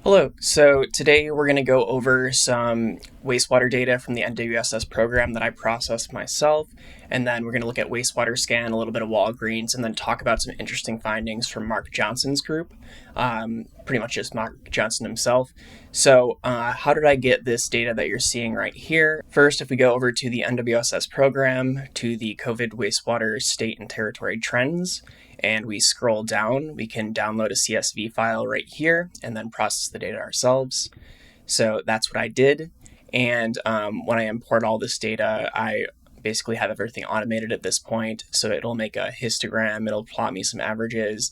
Hello. So today we're going to go over some wastewater data from the NWSS program that I processed myself, and then we're going to look at wastewater scan, a little bit of Walgreens, and then talk about some interesting findings from Mark Johnson's group, pretty much just Mark Johnson himself. So how did I get this data that you're seeing right here? First, if we go over to the NWSS program, to the COVID wastewater state and territory trends, and we scroll down, we can download a CSV file right here and then process the data ourselves. So that's what I did. And when I import all this data, I basically have everything automated at this point. So it'll make a histogram, it'll plot me some averages,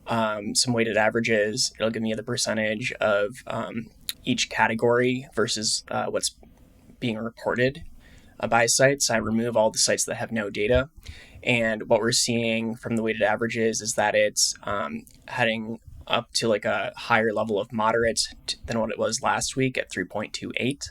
some weighted averages. It'll give me the percentage of each category versus what's being reported by sites. I remove all the sites that have no data. And what we're seeing from the weighted averages is that it's heading up to like a higher level of moderate than what it was last week at 3.28.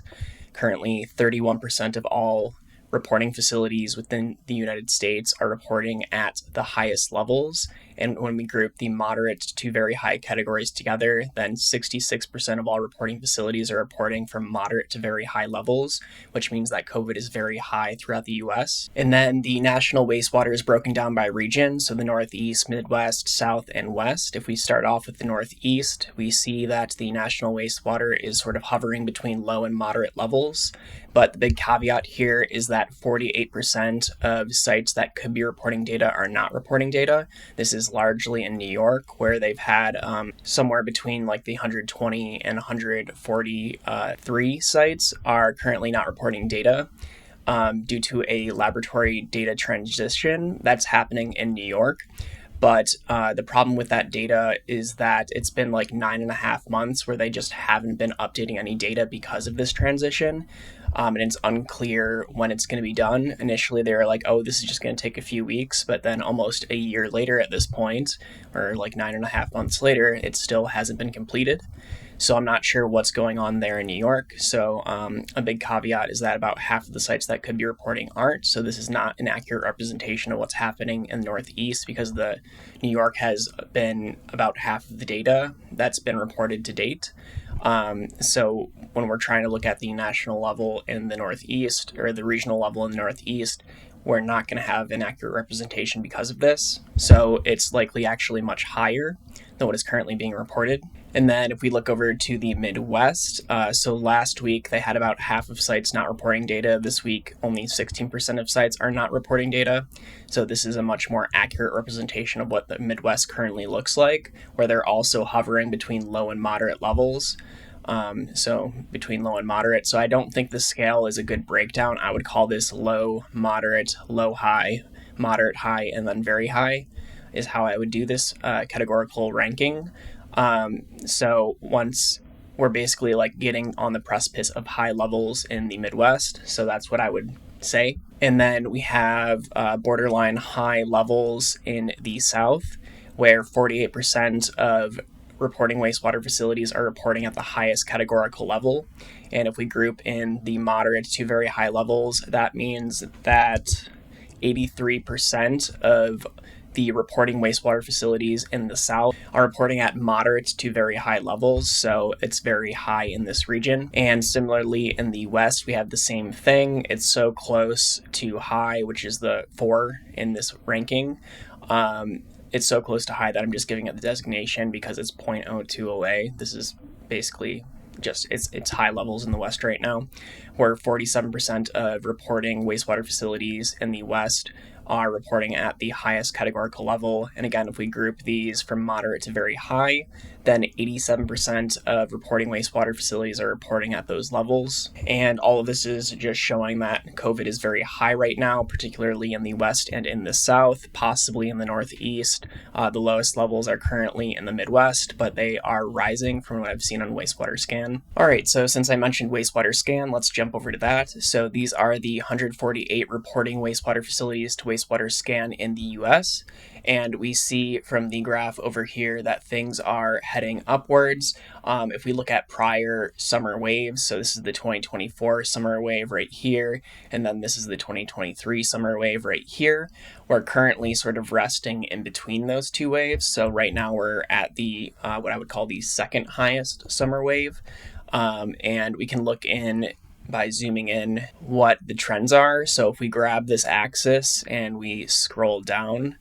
Currently, 31% of all reporting facilities within the United States are reporting at the highest levels. And when we group the moderate to very high categories together, then 66% of all reporting facilities are reporting from moderate to very high levels, which means that COVID is very high throughout the US. And then the national wastewater is broken down by region, so the Northeast, Midwest, South, and West. If we start off with the Northeast, we see that the national wastewater is sort of hovering between low and moderate levels. But the big caveat here is that 48% of sites that could be reporting data are not reporting data. This is largely in New York, where they've had somewhere between like the 120 and 143 sites are currently not reporting data due to a laboratory data transition that's happening in New York. But the problem with that data is that it's been like 9.5 months where they just haven't been updating any data because of this transition. And it's unclear when it's going to be done. Initially, they were like, oh, this is just going to take a few weeks. But then almost a year later at this point, or like 9.5 months later, it still hasn't been completed. So I'm not sure what's going on there in New York. So a big caveat is that about half of the sites that could be reporting aren't. So this is not an accurate representation of what's happening in the Northeast, because the New York has been about half of the data that's been reported to date. So when we're trying to look at the national level in the Northeast, or the regional level in the Northeast, we're not going to have an accurate representation because of this. So it's likely actually much higher than what is currently being reported. And then if we look over to the Midwest, so last week they had about half of sites not reporting data. This week, only 16% of sites are not reporting data. So this is a much more accurate representation of what the Midwest currently looks like, where they're also hovering between low and moderate levels. So between low and moderate. So I don't think the scale is a good breakdown. I would call this low, moderate, low, high, moderate, high, and then very high is how I would do this categorical ranking. So once we're basically like getting on the precipice of high levels in the Midwest. So that's what I would say. And then we have borderline high levels in the South, where 48% of reporting wastewater facilities are reporting at the highest categorical level. And if we group in the moderate to very high levels, that means that 83% of the reporting wastewater facilities in the South are reporting at moderate to very high levels, so it's very high in this region. And similarly, in the West, we have the same thing. It's so close to high, which is the 4 in this ranking. It's so close to high that I'm just giving it the designation because it's 0.0208. This is basically just it's high levels in the West right now, where 47% of reporting wastewater facilities in the West are reporting at the highest categorical level. And again, if we group these from moderate to very high, then 87% of reporting wastewater facilities are reporting at those levels. And all of this is just showing that COVID is very high right now, particularly in the West and in the South, possibly in the Northeast. The lowest levels are currently in the Midwest, but they are rising from what I've seen on wastewater scan. All right, so since I mentioned wastewater scan, let's jump over to that. So these are the 148 reporting wastewater facilities to wastewater scan in the US. And we see from the graph over here that things are heading upwards. If we look at prior summer waves, so this is the 2024 summer wave right here, and then this is the 2023 summer wave right here. We're currently sort of resting in between those two waves. So right now we're at the what I would call the second highest summer wave. And we can look in by zooming in what the trends are. So if we grab this axis and we scroll down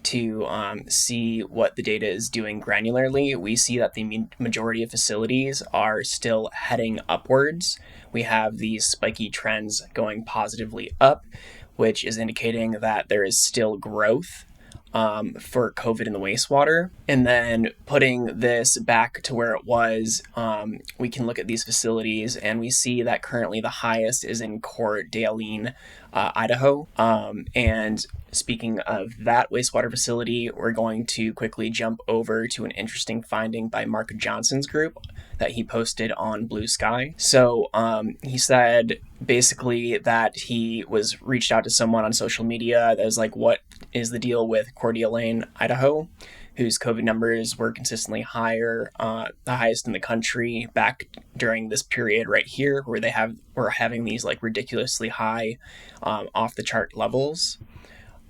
to see what the data is doing granularly, we see that the majority of facilities are still heading upwards. We have these spiky trends going positively up, which is indicating that there is still growth for COVID in the wastewater. And then putting this back to where it was, we can look at these facilities and we see that currently the highest is in Coeur d'Alene, Idaho. And speaking of that wastewater facility, we're going to quickly jump over to an interesting finding by Mark Johnson's group that he posted on Blue Sky. So he said basically that he was reached out to someone on social media that was like, what is the deal with Coeur d'Alene, Idaho, whose COVID numbers were consistently higher, the highest in the country back during this period right here, where were having these like ridiculously high off the chart levels.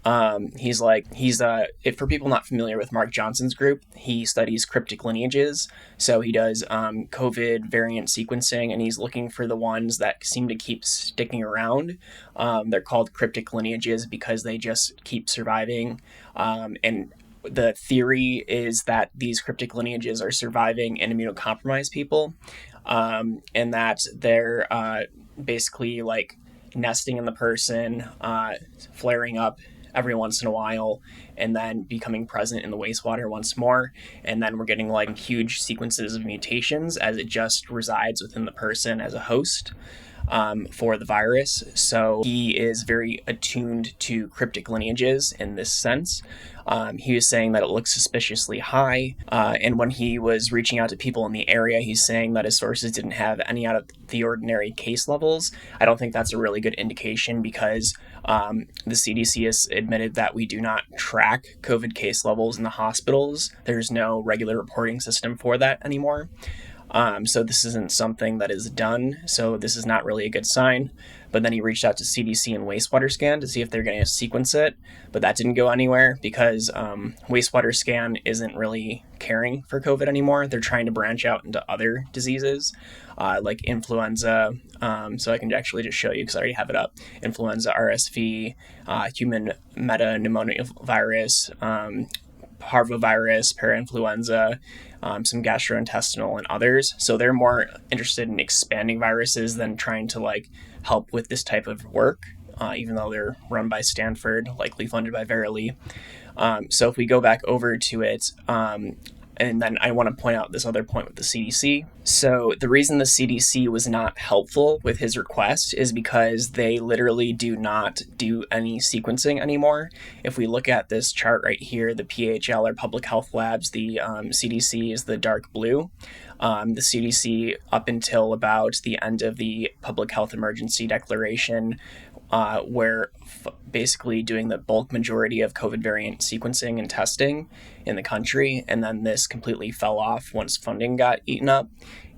If for people not familiar with Mark Johnson's group, he studies cryptic lineages. So he does COVID variant sequencing, and he's looking for the ones that seem to keep sticking around. They're called cryptic lineages because they just keep surviving. And the theory is that these cryptic lineages are surviving in immunocompromised people, and that they're basically like nesting in the person, flaring up every once in a while, and then becoming present in the wastewater once more. And then we're getting like huge sequences of mutations as it just resides within the person as a host for the virus. So he is very attuned to cryptic lineages in this sense. He was saying that it looks suspiciously high. And when he was reaching out to people in the area, he's saying that his sources didn't have any out of the ordinary case levels. I don't think that's a really good indication because the CDC has admitted that we do not track COVID case levels in the hospitals. There's no regular reporting system for that anymore. So this isn't something that is done. So this is not really a good sign. But then he reached out to CDC and Wastewater Scan to see if they're going to sequence it. But that didn't go anywhere because Wastewater Scan isn't really caring for COVID anymore. They're trying to branch out into other diseases like influenza. So I can actually just show you because I already have it up. Influenza, RSV, human metapneumovirus, parvovirus, parainfluenza, some gastrointestinal and others. So they're more interested in expanding viruses than trying to like help with this type of work, even though they're run by Stanford, likely funded by Verily. So if we go back over to it, and then I want to point out this other point with the CDC. So the reason the CDC was not helpful with his request is because they literally do not do any sequencing anymore. If we look at this chart right here, the PHL or Public Health Labs, the CDC is the dark blue. The CDC, up until about the end of the Public Health Emergency Declaration, were basically doing the bulk majority of COVID variant sequencing and testing in the country. And then this completely fell off once funding got eaten up.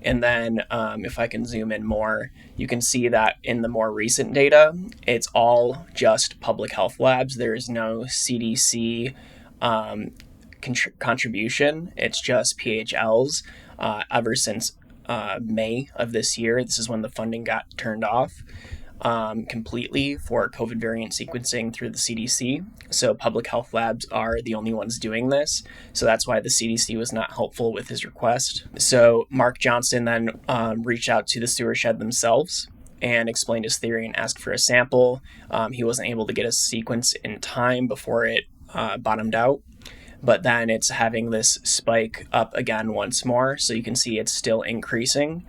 And then if I can zoom in more, you can see that in the more recent data, it's all just public health labs. There is no CDC contribution. It's just PHLs ever since May of this year. This is when the funding got turned off completely for COVID variant sequencing through the CDC. So public health labs are the only ones doing this. So that's why the CDC was not helpful with his request. So Mark Johnson then reached out to the sewer shed themselves and explained his theory and asked for a sample. He wasn't able to get a sequence in time before it bottomed out. But then it's having this spike up again once more. So you can see it's still increasing,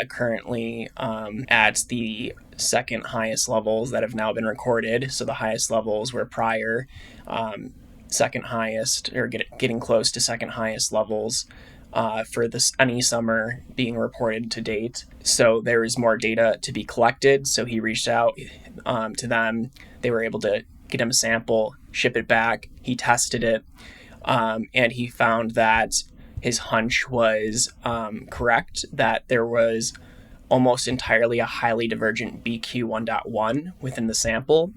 currently at the second highest levels that have now been recorded. So the highest levels were prior, second highest, or getting close to second highest levels for this any summer being reported to date. So there is more data to be collected. So he reached out to them. They were able to get him a sample, ship it back. He tested it, and he found that his hunch was correct, that there was almost entirely a highly divergent BQ1.1 within the sample.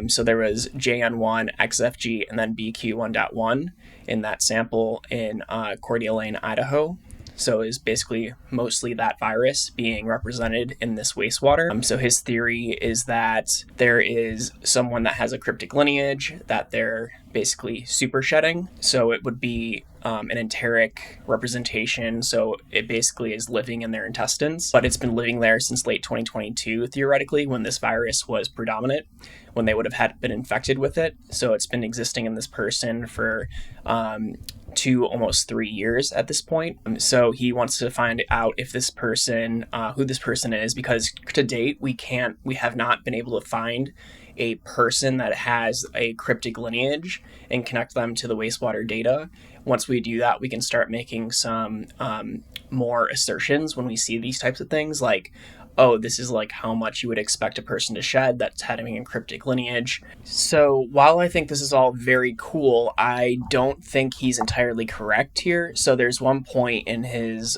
So there was JN1, XFG, and then BQ1.1 in that sample in Coeur d'Alene, Idaho. So is basically mostly that virus being represented in this wastewater. So his theory is that there is someone that has a cryptic lineage that they're basically super shedding. So it would be an enteric representation. So it basically is living in their intestines, but it's been living there since late 2022, theoretically, when this virus was predominant, when they would have been infected with it. So it's been existing in this person for 2, almost 3 years at this point. So he wants to find out if this person, who this person is, because to date we have not been able to find a person that has a cryptic lineage and connect them to the wastewater data. Once we do that, we can start making some more assertions when we see these types of things, like, oh, this is like how much you would expect a person to shed that's having a cryptic lineage. So while I think this is all very cool, I don't think he's entirely correct here. So there's one point in his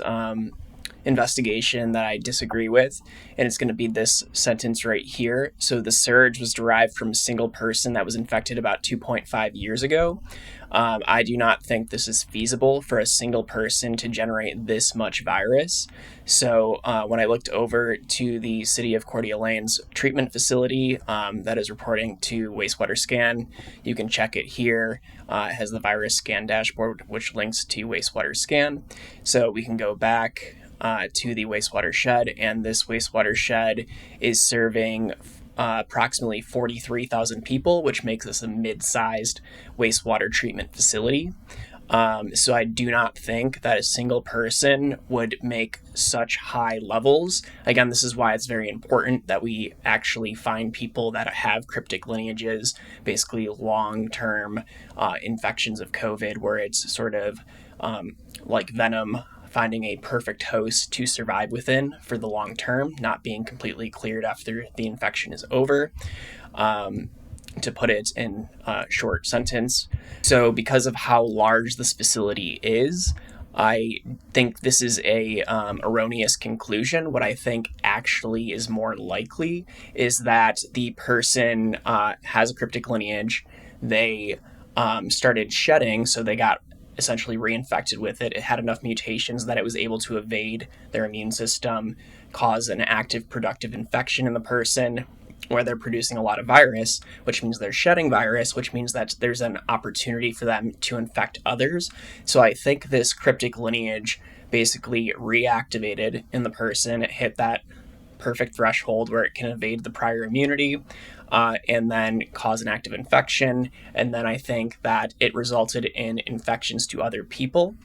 investigation that I disagree with, and it's going to be this sentence right here. So the surge was derived from a single person that was infected about 2.5 years ago. I do not think this is feasible for a single person to generate this much virus. So when I looked over to the city of Coeur d'Alene's treatment facility that is reporting to Wastewater Scan, you can check it here. It has the virus scan dashboard, which links to Wastewater Scan. So we can go back to the wastewater shed, and this wastewater shed is serving approximately 43,000 people, which makes this a mid-sized wastewater treatment facility. So I do not think that a single person would make such high levels. Again, this is why it's very important that we actually find people that have cryptic lineages, basically long-term infections of COVID, where it's sort of like venom, finding a perfect host to survive within for the long term, not being completely cleared after the infection is over. To put it in a short sentence. So because of how large this facility is, I think this is a erroneous conclusion. What I think actually is more likely is that the person has a cryptic lineage. They started shedding, so they got essentially reinfected with it. It had enough mutations that it was able to evade their immune system, cause an active productive infection in the person, where they're producing a lot of virus, which means they're shedding virus, which means that there's an opportunity for them to infect others. So I think this cryptic lineage basically reactivated in the person. It hit that perfect threshold where it can evade the prior immunity and then cause an active infection. And then I think that it resulted in infections to other people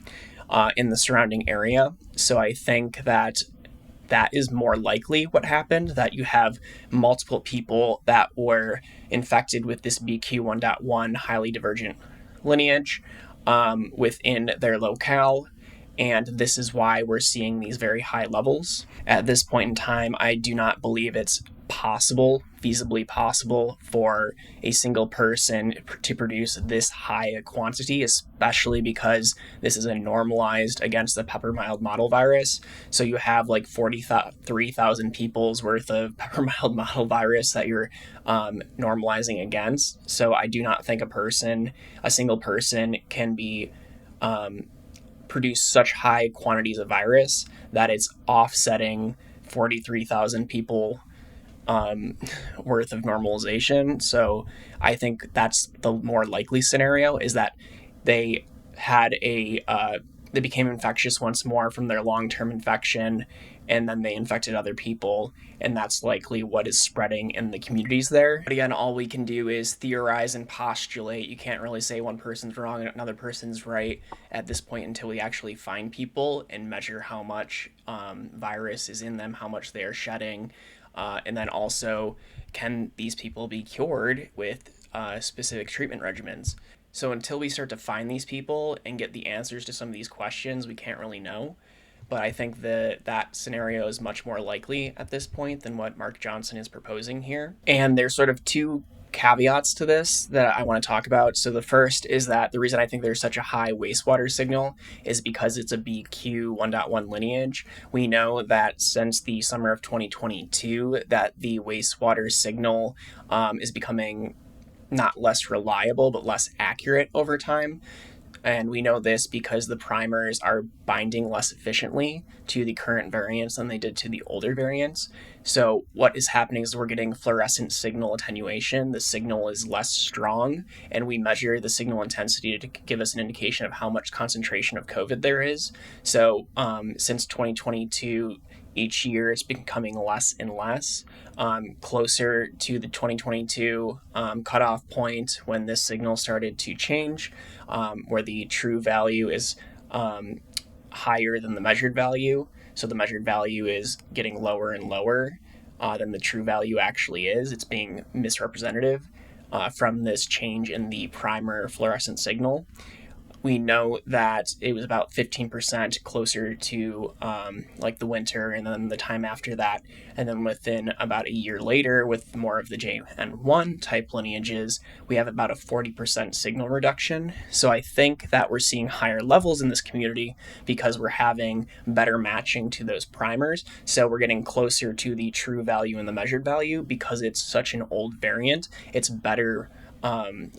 in the surrounding area. So I think that is more likely what happened, that you have multiple people that were infected with this BQ1.1 highly divergent lineage within their locale. And this is why we're seeing these very high levels. At this point in time, I do not believe it's feasibly possible for a single person to produce this high a quantity, especially because this is a normalized against the pepper mild model virus. So you have like 43,000 people's worth of pepper mild model virus that you're normalizing against. So I do not think a single person can be produce such high quantities of virus that it's offsetting 43,000 people worth of normalization. So I think that's the more likely scenario, is that they had they became infectious once more from their long-term infection, and then they infected other people, and that's likely what is spreading in the communities there. But again, all we can do is theorize and postulate. You can't really say one person's wrong and another person's right at this point until we actually find people and measure how much virus is in them, how much they are shedding, and then also, can these people be cured with specific treatment regimens? So until we start to find these people and get the answers to some of these questions, we can't really know. But I think that scenario is much more likely at this point than what Mark Johnson is proposing here. And there's sort of two caveats to this that I want to talk about. So the first is that the reason I think there's such a high wastewater signal is because it's a BQ 1.1 lineage. We know that since the summer of 2022 that the wastewater signal is becoming not less reliable, but less accurate over time. And we know this because the primers are binding less efficiently to the current variants than they did to the older variants. So what is happening is we're getting fluorescent signal attenuation. The signal is less strong, and we measure the signal intensity to give us an indication of how much concentration of COVID there is. So since 2022, each year it's becoming less and less, closer to the 2022 cutoff point when this signal started to change, where the true value is higher than the measured value. So the measured value is getting lower and lower than the true value actually is. It's being misrepresentative from this change in the primer fluorescent signal. We know that it was about 15% closer to like the winter and then the time after that. And then within about a year later, with more of the JN1 type lineages, we have about a 40% signal reduction. So I think that we're seeing higher levels in this community because we're having better matching to those primers. So we're getting closer to the true value and the measured value because it's such an old variant. It's better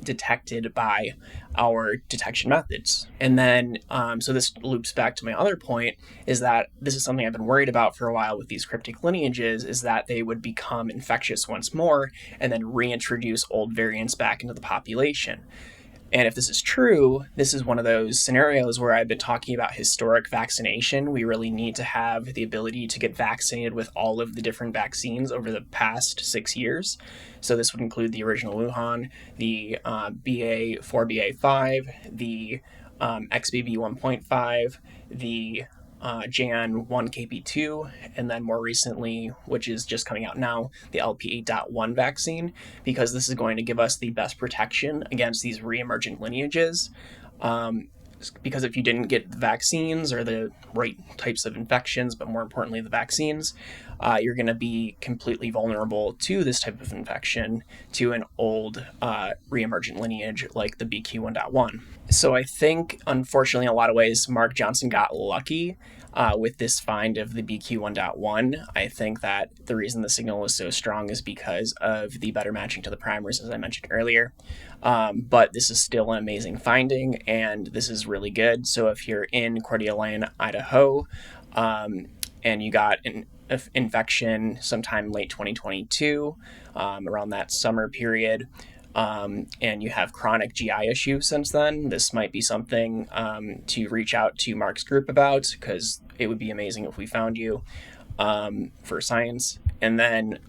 detected by our detection methods. And then, so this loops back to my other point, is that this is something I've been worried about for a while with these cryptic lineages, is that they would become infectious once more and then reintroduce old variants back into the population. And if this is true, this is one of those scenarios where I've been talking about historic vaccination. We really need to have the ability to get vaccinated with all of the different vaccines over the past 6 years. So this would include the original Wuhan, the BA4, BA5, the XBB 1.5, the JN1 KP2, and then more recently, which is just coming out now, the LP8.1 vaccine, because this is going to give us the best protection against these re-emergent lineages. Because if you didn't get the vaccines or the right types of infections, but more importantly the vaccines, you're going to be completely vulnerable to this type of infection, to an old re-emergent lineage like the BQ 1.1. So I think, unfortunately, in a lot of ways, Mark Johnson got lucky with this find of the BQ 1.1. I think that the reason the signal was so strong is because of the better matching to the primers, as I mentioned earlier. But this is still an amazing finding, and this is really good. So if you're in Coeur d'Alene, Idaho, and you got an infection sometime late 2022, around that summer period, and you have chronic GI issues since then, this might be something to reach out to Mark's group about, because it would be amazing if we found you for science. And then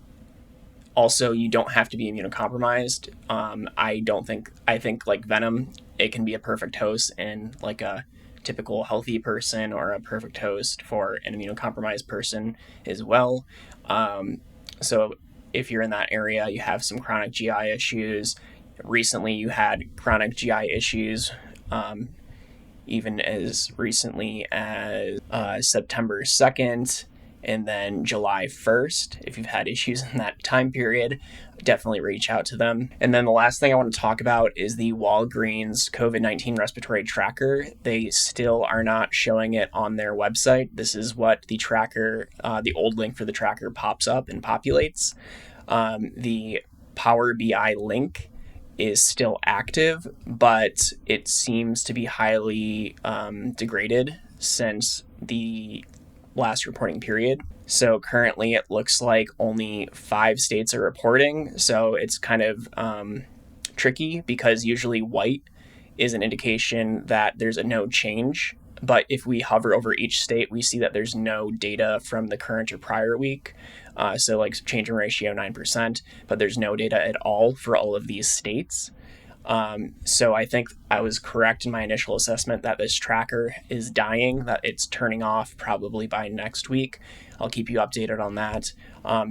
also, you don't have to be immunocompromised. I think like venom, it can be a perfect host in like a typical healthy person, or a perfect host for an immunocompromised person as well. So if you're in that area, you have some chronic GI issues. Recently, you had chronic GI issues, even as recently as September 2nd, and then July 1st. If you've had issues in that time period, definitely reach out to them. And then the last thing I want to talk about is the Walgreens COVID-19 respiratory tracker. They still are not showing it on their website. This is what the tracker, the old link for the tracker pops up and populates. The Power BI link is still active, but it seems to be highly degraded since the last reporting period. So currently it looks like only 5 states are reporting. So it's kind of tricky, because usually white is an indication that there's a no change. But if we hover over each state, we see that there's no data from the current or prior week. So like change in ratio 9%, but there's no data at all for all of these states. So I think I was correct in my initial assessment that this tracker is dying, that it's turning off probably by next week. I'll keep you updated on that.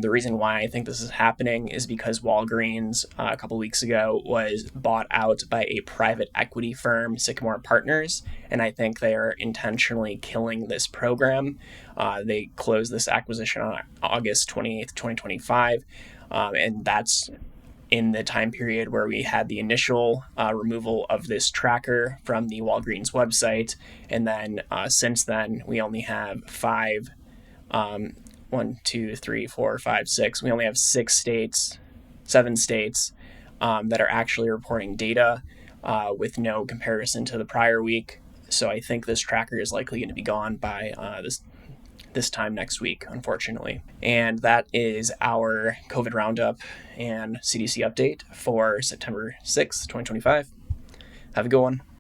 The reason why I think this is happening is because Walgreens a couple weeks ago was bought out by a private equity firm, Sycamore Partners, and I think they are intentionally killing this program. They closed this acquisition on August 28th, 2025, and that's in the time period where we had the initial removal of this tracker from the Walgreens website. And then since then, we only have five, 6. We only have 7 states that are actually reporting data with no comparison to the prior week. So I think this tracker is likely going to be gone by this time next week, unfortunately. And that is our COVID Roundup and CDC update for September 6th, 2025. Have a good one.